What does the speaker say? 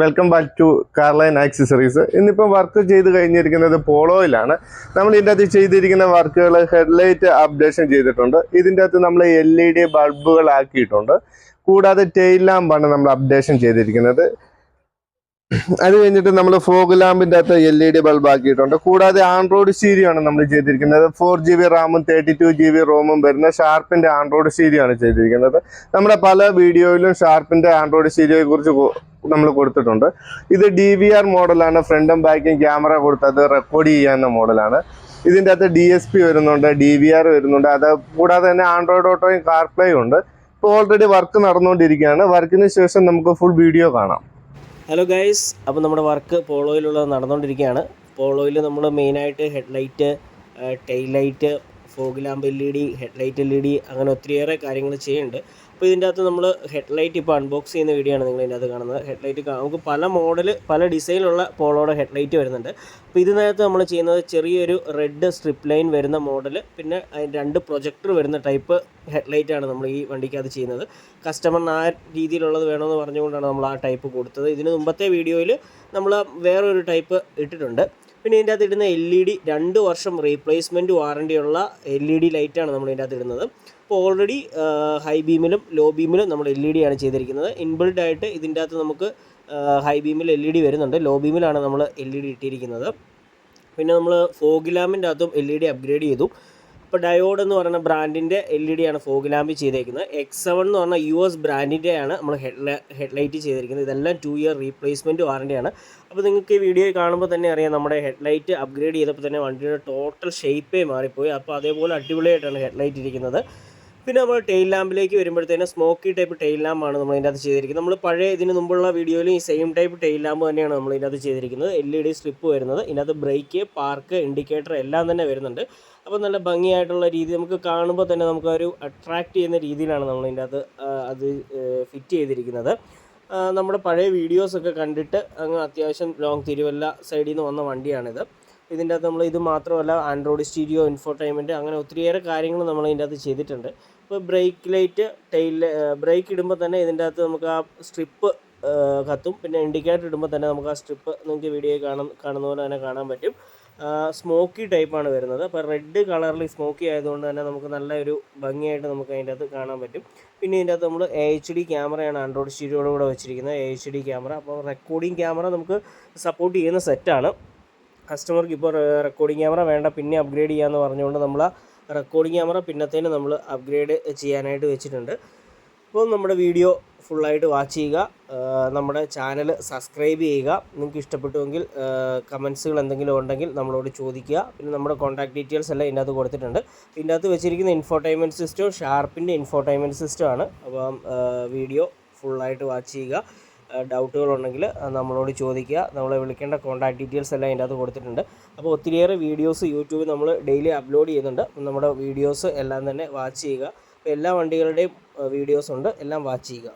Welcome back to Carline accessories. ഇന്നിപ്പം work ചെയ്ത് കഴിഞ്ഞിരിക്കുന്നത് പോളോയിലാണ്. നമ്മൾ ഇതിൻ്റെ അകത്ത് ചെയ്തിരിക്കുന്ന വർക്കുകൾ ഹെഡ്ലൈറ്റ് അപ്ഡേഷൻ ചെയ്തിട്ടുണ്ട്. ഇതിൻ്റെ അകത്ത് നമ്മൾ LED ബൾബുകളാക്കിയിട്ടുണ്ട്. കൂടാതെ ടെയിൽ ലാമ്പാണ് നമ്മൾ അപ്ഡേഷൻ ചെയ്തിരിക്കുന്നത്. അത് കഴിഞ്ഞിട്ട് നമ്മൾ ഫോഗ് ലാമ്പിൻ്റെ അകത്ത് LED ബൾബ് ആക്കിയിട്ടുണ്ട്. കൂടാതെ ആൻഡ്രോയിഡ് സീരിയാണ് നമ്മൾ ചെയ്തിരിക്കുന്നത്. 4GB റാമും 32GB റോമും വരുന്ന ഷാർപ്പിൻ്റെ ആൻഡ്രോയിഡ് സീരിയാണ് ചെയ്തിരിക്കുന്നത്. നമ്മുടെ പല വീഡിയോയിലും ഷാർപ്പിൻ്റെ ആൻഡ്രോയിഡ് സീരിയയെ കുറിച്ച് നമ്മൾ കൊടുത്തിട്ടുണ്ട്. ഇത് DVR മോഡലാണ്. ഫ്രണ്ടും ബാക്കും ക്യാമറ കൊടുത്തത് റെക്കോർഡ് ചെയ്യാവുന്ന മോഡലാണ്. ഇതിൻ്റെ അകത്ത് DSP വരുന്നുണ്ട്, DVR വരുന്നുണ്ട്. അത് കൂടാതെ തന്നെ ആൻഡ്രോയിഡ് ഓട്ടോയും കാർപ്ലേയും ഉണ്ട്. ഇപ്പോൾ ഓൾറെഡി വർക്ക് നടന്നുകൊണ്ടിരിക്കുകയാണ്. വർക്കിന് ശേഷം നമുക്ക് ഫുൾ വീഡിയോ കാണാം. ഹലോ ഗൈസ്, അപ്പോൾ നമ്മുടെ വർക്ക് പോളോയിലുള്ളത് നടന്നുകൊണ്ടിരിക്കുകയാണ്. പോളോയിൽ നമ്മൾ മെയിനായിട്ട് headlight, tail light, fog lamp LED, headlight LED അങ്ങനെ ഒത്തിരിയേറെ കാര്യങ്ങൾ ചെയ്യുന്നുണ്ട്. അപ്പോൾ ഇതിൻ്റെ അകത്ത് നമ്മൾ ഹെഡ്ലൈറ്റ് ഇപ്പോൾ അൺബോക്സ് ചെയ്യുന്ന വീഡിയോ ആണ് നിങ്ങൾ ഇതിൻ്റെ അകത്ത് കാണുന്നത്. ഹെഡ്ലൈറ്റ് നമുക്ക് പല മോഡൽ, പല ഡിസൈനിലുള്ള പോളോയുടെ ഹെഡ്ലൈറ്റ് വരുന്നുണ്ട്. അപ്പോൾ ഇതിനകത്ത് നമ്മൾ ചെയ്യുന്നത് ചെറിയൊരു റെഡ് സ്ട്രിപ്പ് ലൈൻ വരുന്ന മോഡൽ, പിന്നെ അതിന് 2 പ്രൊജക്ടർ വരുന്ന ടൈപ്പ് ഹെഡ്ലൈറ്റാണ് നമ്മൾ ഈ വണ്ടിക്കകത്ത് ചെയ്യുന്നത്. കസ്റ്റമറിന് ആ രീതിയിലുള്ളത് വേണമെന്ന് പറഞ്ഞുകൊണ്ടാണ് നമ്മൾ ആ ടൈപ്പ് കൊടുത്തത്. ഇതിന് മുമ്പത്തെ വീഡിയോയിൽ നമ്മൾ വേറൊരു ടൈപ്പ് ഇട്ടിട്ടുണ്ട്. പിന്നെ ഇതിൻ്റെ അകത്ത് ഇടുന്ന LED 2 വർഷം റീപ്ലേസ്മെൻറ്റ് വാറണ്ടിയുള്ള LED ലൈറ്റാണ് നമ്മൾ ഇതിൻ്റെ അകത്ത് ഇടുന്നത്. അപ്പോൾ ഓൾറെഡി ഹൈ ബീമിലും ലോ ബീമിലും നമ്മൾ LED ആണ് ചെയ്തിരിക്കുന്നത്. ഇൻബിൽഡ് ആയിട്ട് ഇതിൻ്റെ അകത്ത് നമുക്ക് ഹൈ ബീമിൽ LED വരുന്നുണ്ട്, ലോ ബീമിലാണ് നമ്മൾ LED ഇട്ടിരിക്കുന്നത്. പിന്നെ നമ്മൾ ഫോഗ് ലാമ്പിൻ്റെ അകത്തും LED അപ്ഗ്രേഡ് ചെയ്തു. ഇപ്പോൾ ഡയോഡ് എന്ന് പറയുന്ന ബ്രാൻഡിൻ്റെ LED ആണ് ഫോഗ് ലാമ്പ് ചെയ്തേക്കുന്നത്. X7 എന്ന് പറഞ്ഞ US ബ്രാൻഡിൻ്റെയാണ് നമ്മൾ ഹെഡ്ലൈറ്റ് ചെയ്തിരിക്കുന്നത്. ഇതെല്ലാം 2 ഇയർ റീപ്ലേസ്മെൻറ്റ് വാറണ്ടിയാണ്. അപ്പോൾ നിങ്ങൾക്ക് ഈ വീഡിയോ കാണുമ്പോൾ തന്നെ അറിയാം, നമ്മുടെ ഹെഡ്ലൈറ്റ് അപ്ഗ്രേഡ് ചെയ്തപ്പോൾ തന്നെ വണ്ടിയുടെ ടോട്ടൽ ഷേപ്പേ മാറിപ്പോയി. അപ്പോൾ അതേപോലെ അടിപൊളിയായിട്ടാണ് ഹെഡ്ലൈറ്റ് ഇരിക്കുന്നത്. പിന്നെ നമ്മൾ ടെയിൽ ലാമ്പിലേക്ക് വരുമ്പോഴത്തേനും സ്മോക്കി ടൈപ്പ് ടെയിൽ ലാമ്പാണ് നമ്മൾ ഇതിൻ്റെ അകത്ത് ചെയ്തിരിക്കുന്നത്. നമ്മൾ പഴയ ഇതിന് മുമ്പുള്ള വീഡിയോയിൽ ഈ സെയിം ടൈപ്പ് ടെയിൽ ലാമ്പ് തന്നെയാണ് നമ്മൾ ഇതിൻ്റെ അകത്ത് ചെയ്തിരിക്കുന്നത്. LED സ്ട്രിപ്പ് വരുന്നത്, ഇതിനകത്ത് ബ്രേക്ക്, പാർക്ക്, ഇൻഡിക്കേറ്റർ എല്ലാം തന്നെ വരുന്നുണ്ട്. അപ്പോൾ നല്ല ഭംഗിയായിട്ടുള്ള രീതി, നമുക്ക് കാണുമ്പോൾ തന്നെ നമുക്കൊരു അട്രാക്റ്റ് ചെയ്യുന്ന രീതിയിലാണ് നമ്മൾ ഇതിൻ്റെ അകത്ത് അത് ഫിറ്റ് ചെയ്തിരിക്കുന്നത്. നമ്മുടെ പഴയ വീഡിയോസൊക്കെ കണ്ടിട്ട് അങ്ങ് അത്യാവശ്യം ലോങ് തിരുവല്ല സൈഡിൽ നിന്ന് വന്ന വണ്ടിയാണിത്. ഇതിൻ്റെ അകത്ത് നമ്മൾ ഇത് മാത്രമല്ല, ആൻഡ്രോയിഡ് സ്റ്റീരിയോ, ഇൻഫോർടൈൻമെൻറ്റ് അങ്ങനെ ഒത്തിരിയേറെ കാര്യങ്ങൾ നമ്മൾ ഇതിൻ്റെ അകത്ത് ചെയ്തിട്ടുണ്ട്. ഇപ്പോൾ ബ്രേക്ക് ലൈറ്റ്, ബ്രേക്ക് ഇടുമ്പോൾ തന്നെ ഇതിൻ്റെ അകത്ത് നമുക്ക് ആ സ്ട്രിപ്പ് കത്തും. പിന്നെ ഇൻഡിക്കേറ്റർ ഇടുമ്പോൾ തന്നെ നമുക്ക് ആ സ്ട്രിപ്പ് നിങ്ങൾക്ക് വീഡിയോ കാണുന്ന പോലെ തന്നെ കാണാൻ പറ്റും. സ്മോക്കി ടൈപ്പാണ് വരുന്നത്. അപ്പോൾ റെഡ് കളറിൽ സ്മോക്കി ആയതുകൊണ്ട് തന്നെ നമുക്ക് നല്ലൊരു ഭംഗിയായിട്ട് നമുക്ക് അതിൻ്റെ അകത്ത് കാണാൻ പറ്റും. പിന്നെ ഇതിൻ്റെ അകത്ത് നമ്മൾ HD ക്യാമറയാണ് ആൻഡ്രോയിഡ് സ്റ്റീരിയോയുടെ കൂടെ വെച്ചിരിക്കുന്നത്, HD ക്യാമറ. അപ്പോൾ റെക്കോർഡിംഗ് ക്യാമറ നമുക്ക് സപ്പോർട്ട് ചെയ്യുന്ന സെറ്റാണ്. കസ്റ്റമർക്ക് ഇപ്പോൾ റെക്കോർഡിംഗ് ക്യാമറ വേണ്ട, പിന്നെ അപ്ഗ്രേഡ് ചെയ്യാമെന്ന് പറഞ്ഞുകൊണ്ട് നമ്മൾ ആ റെക്കോർഡിംഗ് ക്യാമറ പിന്നത്തേന് നമ്മൾ അപ്ഗ്രേഡ് ചെയ്യാനായിട്ട് വെച്ചിട്ടുണ്ട്. അപ്പോൾ നമ്മുടെ വീഡിയോ ഫുള്ളായിട്ട് വാച്ച് ചെയ്യുക, നമ്മുടെ ചാനൽ സബ്സ്ക്രൈബ് ചെയ്യുക. നിങ്ങൾക്ക് ഇഷ്ടപ്പെട്ടുവെങ്കിൽ കമൻസുകൾ എന്തെങ്കിലും ഉണ്ടെങ്കിൽ നമ്മളോട് ചോദിക്കുക. പിന്നെ നമ്മുടെ കോൺടാക്ട് ഡീറ്റെയിൽസ് എല്ലാം ഇതിനകത്ത് കൊടുത്തിട്ടുണ്ട്. ഇതിൻ്റെ അകത്ത് വെച്ചിരിക്കുന്ന ഇൻഫോർടൈൻമെൻറ്റ് സിസ്റ്റം ഷാർപ്പിൻ്റെ ഇൻഫോർടൈൻമെൻറ്റ് സിസ്റ്റമാണ്. അപ്പം വീഡിയോ ഫുള്ളായിട്ട് വാച്ച് ചെയ്യുക. ഡൗട്ടുകളുണ്ടെങ്കിൽ നമ്മളോട് ചോദിക്കുക. നമ്മളെ വിളിക്കേണ്ട കോൺടാക്ട് ഡീറ്റെയിൽസ് എല്ലാം അതിൻ്റെ അകത്ത് കൊടുത്തിട്ടുണ്ട്. അപ്പോൾ ഒത്തിരിയേറെ വീഡിയോസ് യൂട്യൂബിൽ നമ്മൾ ഡെയിലി അപ്ലോഡ് ചെയ്യുന്നുണ്ട്. നമ്മുടെ വീഡിയോസ് എല്ലാം തന്നെ വാച്ച് ചെയ്യുക. അപ്പോൾ എല്ലാ വണ്ടികളുടെയും വീഡിയോസ് ഉണ്ട്, എല്ലാം വാച്ച് ചെയ്യുക.